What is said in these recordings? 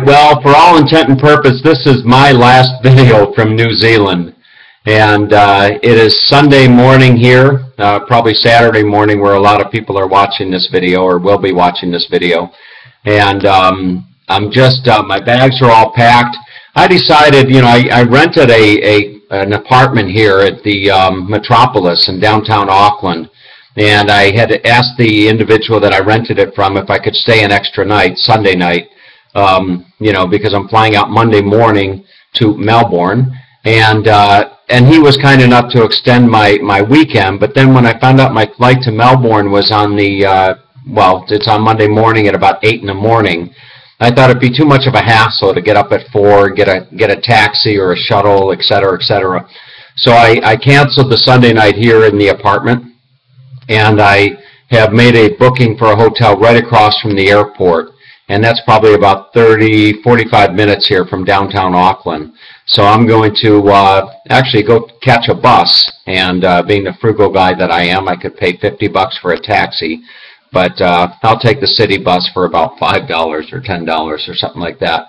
Well, for all intent and purpose, this is my last video from New Zealand. And it is Sunday morning here, probably Saturday morning where a lot of people are watching this video or will be watching this video. And I'm just, my bags are all packed. I decided, I rented an apartment here at the Metropolis in downtown Auckland. And I had asked the individual that I rented it from if I could stay an extra night, Sunday night, because I'm flying out Monday morning to Melbourne. And he was kind enough to extend my weekend. But then when I found out my flight to Melbourne was on it's on Monday morning at about 8 in the morning, I thought it'd be too much of a hassle to get up at 4, get a taxi or a shuttle, et cetera, et cetera. So I canceled the Sunday night here in the apartment, and I have made a booking for a hotel right across from the airport. And that's probably about 45 minutes here from downtown Auckland. So I'm going to actually go catch a bus, and being the frugal guy that I am, I could pay $50 for a taxi, but I'll take the city bus for about $5 or $10 or something like that,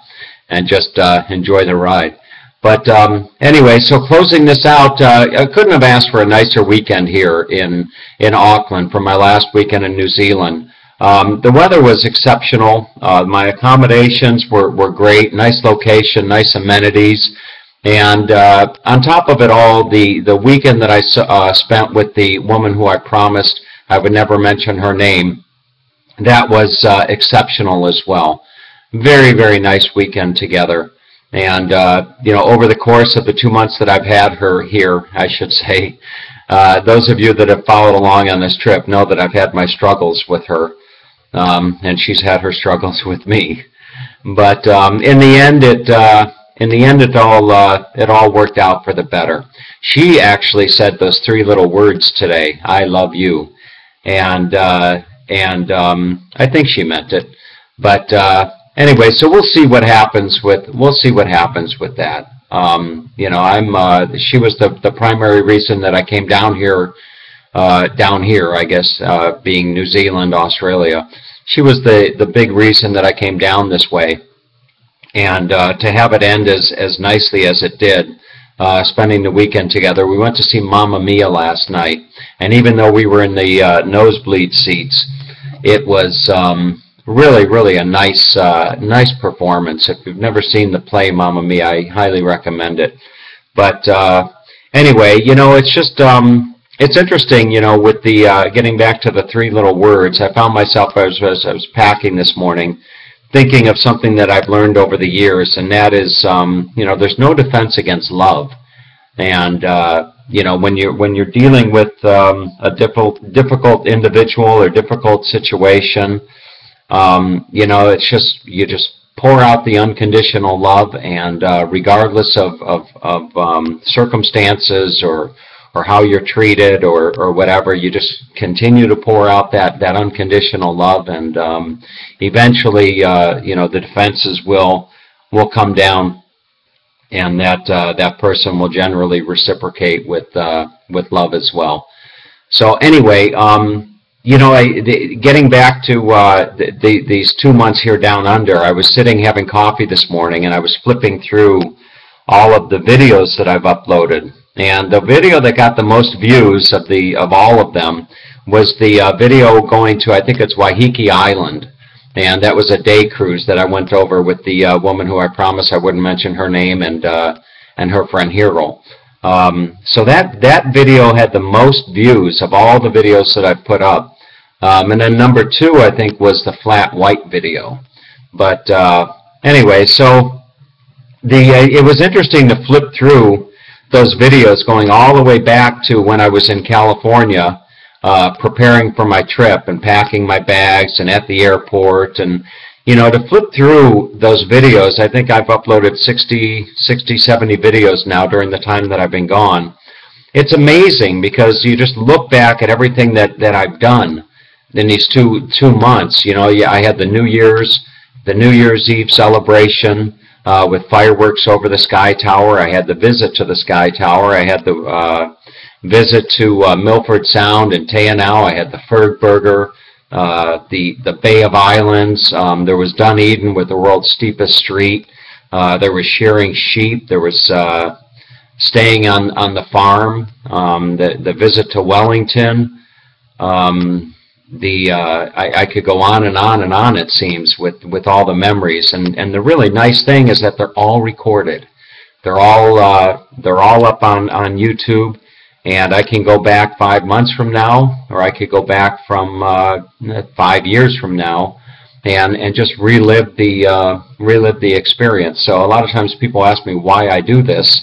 and just enjoy the ride. But anyway, so closing this out, I couldn't have asked for a nicer weekend here in Auckland for my last weekend in New Zealand. The weather was exceptional. My accommodations were great, nice location, nice amenities. And on top of it all, the weekend that I spent with the woman who I promised I would never mention her name, that was exceptional as well. Very, very nice weekend together. And, over the course of the 2 months that I've had her here, I should say, those of you that have followed along on this trip know that I've had my struggles with her. And she's had her struggles with me, but in the end, it all worked out for the better. She actually said those 3 little words today: "I love you," and I think she meant it. But anyway, so we'll see what happens with that. She was the primary reason that I came down here, I guess, being New Zealand, Australia. She was the big reason that I came down this way. And to have it end as nicely as it did, spending the weekend together. We went to see Mamma Mia last night, and even though we were in the nosebleed seats, it was really, really a nice performance. If you've never seen the play Mamma Mia, I highly recommend it. But anyway, it's just... it's interesting, with the getting back to the 3 little words. I found myself as I was packing this morning, thinking of something that I've learned over the years, and that is, there's no defense against love. And when you're dealing with a difficult individual or difficult situation, it's you just pour out the unconditional love, and regardless of circumstances or how you're treated or whatever, you just continue to pour out that unconditional love, and eventually, the defenses will come down, and that person will generally reciprocate with love as well. So anyway, getting back to these 2 months here down under, I was sitting having coffee this morning, and I was flipping through all of the videos that I've uploaded. And the video that got the most views of all of them was the video going to, I think it's Waiheke Island, and that was a day cruise that I went over with the woman who I promised I wouldn't mention her name, and her friend Hero. So that video had the most views of all the videos that I've put up, and then number 2 I think was the flat white video. But anyway, so it was interesting to flip through those videos going all the way back to when I was in California, preparing for my trip and packing my bags and at the airport, and to flip through those videos. I think I've uploaded 60, 70 videos now during the time that I've been gone. It's amazing because you just look back at everything that I've done in these two months. I had the New Year's Eve celebration with fireworks over the Sky Tower. I had the visit to the Sky Tower. I had the visit to Milford Sound and Teanau. I had the Ferg Burger. the Bay of Islands. There was Dunedin with the world's steepest street. There was shearing sheep. There was staying on the farm. The visit to Wellington. I could go on and on and on, it seems, with all the memories. And the really nice thing is that they're all recorded. They're all up on YouTube, and I can go back 5 months from now, or I could go back from 5 years from now, and just relive the experience. So a lot of times people ask me why I do this,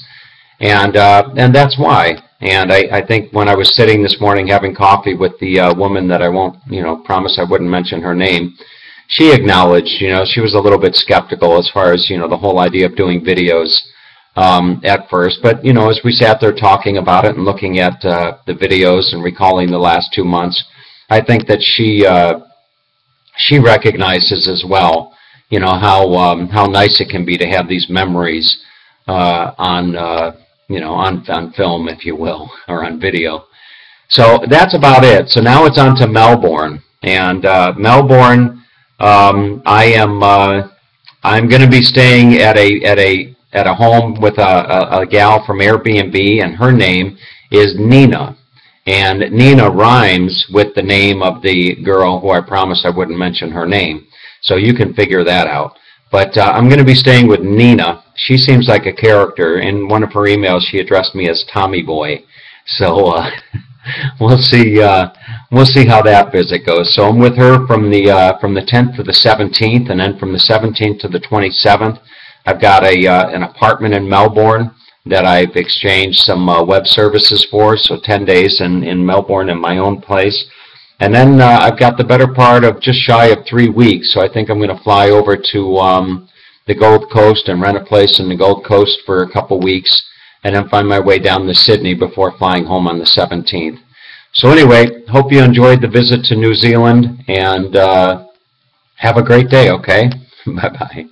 and that's why. And I think when I was sitting this morning having coffee with the woman that I won't, promise I wouldn't mention her name, she acknowledged, she was a little bit skeptical as far as, the whole idea of doing videos at first. But, as we sat there talking about it and looking at the videos and recalling the last 2 months, I think that she recognizes as well, how nice it can be to have these memories on film, if you will, or on video. So that's about it. So now it's on to Melbourne, and Melbourne, I'm going to be staying at a home with a gal from Airbnb, and her name is Nina, and Nina rhymes with the name of the girl who I promised I wouldn't mention her name, so you can figure that out. But I'm going to be staying with Nina. She seems like a character. In one of her emails, she addressed me as Tommy Boy. So we'll see how that visit goes. So I'm with her from the 10th to the 17th, and then from the 17th to the 27th, I've got an apartment in Melbourne that I've exchanged some web services for. So 10 days in Melbourne in my own place. And then I've got the better part of just shy of 3 weeks, so I think I'm going to fly over to the Gold Coast and rent a place in the Gold Coast for a couple weeks, and then find my way down to Sydney before flying home on the 17th. So anyway, hope you enjoyed the visit to New Zealand, and have a great day, okay? Bye-bye.